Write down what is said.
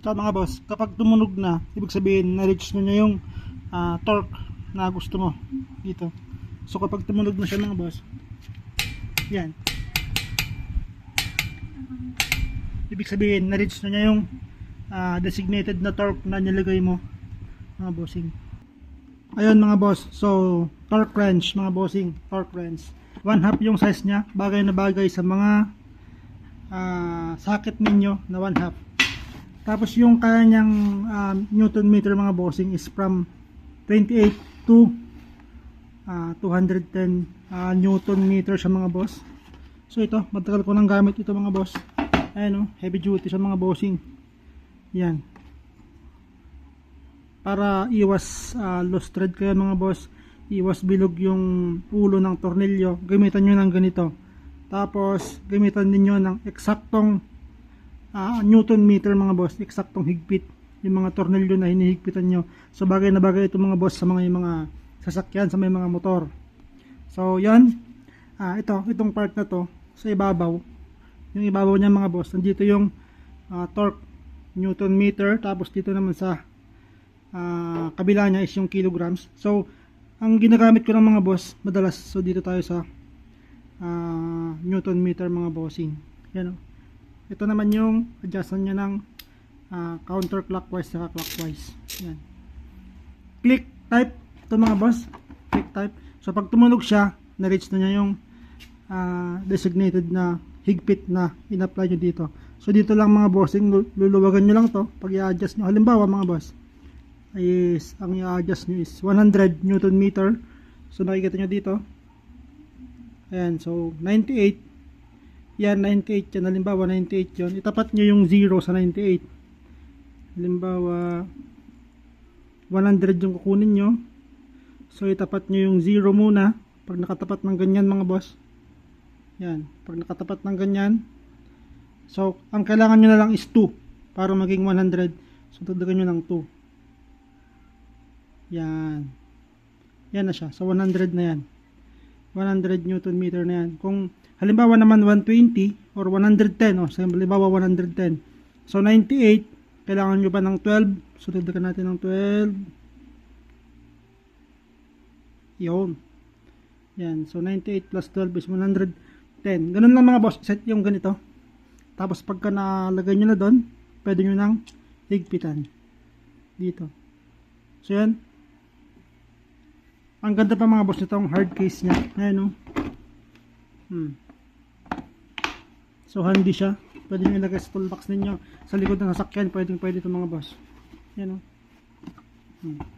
So mga boss, kapag tumunog na, ibig sabihin na-reach na niya yung torque na gusto mo dito. So kapag tumunog na siya mga boss, yan, ibig sabihin na-reach na niya yung designated na torque na nilagay mo mga bossing. Ayun mga boss, so torque wrench mga bossing, torque wrench 1/2 yung size niya, bagay na bagay sa mga socket ninyo na 1/2. Tapos yung kanyang newton meter mga bossing is from 28 to 210 newton meter sa mga boss. So ito, matagal ko nang gamit ito mga boss. Ayan o, heavy duty sa mga bossing. Yan. Para iwas loose thread kayo mga boss, iwas bilog yung ulo ng tornilyo, gamitan nyo ng ganito. Tapos gamitan ninyo ng eksaktong newton meter mga boss, eksaktong higpit yung mga tornilyo na hinihigpitan nyo. So bagay na bagay ito mga boss sa mga sasakyan, sa may mga motor. So yan, itong part na to sa ibabaw, yung ibabaw niya mga boss, nandito yung torque newton meter, tapos dito naman sa kabila niya is yung kilograms. So ang ginagamit ko ng mga boss madalas, so dito tayo sa newton meter mga bossing. Yan o. Ito naman yung adjustment niya ng counterclockwise sa clockwise. Yan. Click type ito mga boss, click type. So pag tumunog siya, na-reach na niya yung designated na higpit na in-apply nyo dito. So dito lang mga bossing, luluwagan nyo lang to pag i-adjust nyo. Halimbawa mga boss, is ang i-adjust nyo is 100 newton meter. So nakikita nyo dito, ayan, so 98 yan, 98 yan, halimbawa 98 yun, itapat nyo yung 0 sa 98. Halimbawa 100 yung kukunin nyo, so itapat nyo yung 0 muna. Pag nakatapat ng ganyan mga boss, yan, pag nakatapat ng ganyan, so ang kailangan nyo na lang is 2 para maging 100. So dagdagan nyo ng 2. Yan, yan na siya, so 100 na yan, 100 newton meter na yan. Kung halimbawa naman 120 or 110, so halimbawa 110, so 98 kailangan nyo pa ng 12, so dagdagan natin ng 12. Yun, yan, so 98 plus 12 is 110. Ganun lang mga boss, set yung ganito. Tapos pagka nalagay nyo na doon, pwede nyo nang higpitan dito. So yan, ang ganda pa mga boss nitong hard case nya. Ayan o. So handy siya. Pwede nyo ilagay sa toolbox ninyo, sa likod ng sasakyan. Pwede ito mga boss. Ayan o.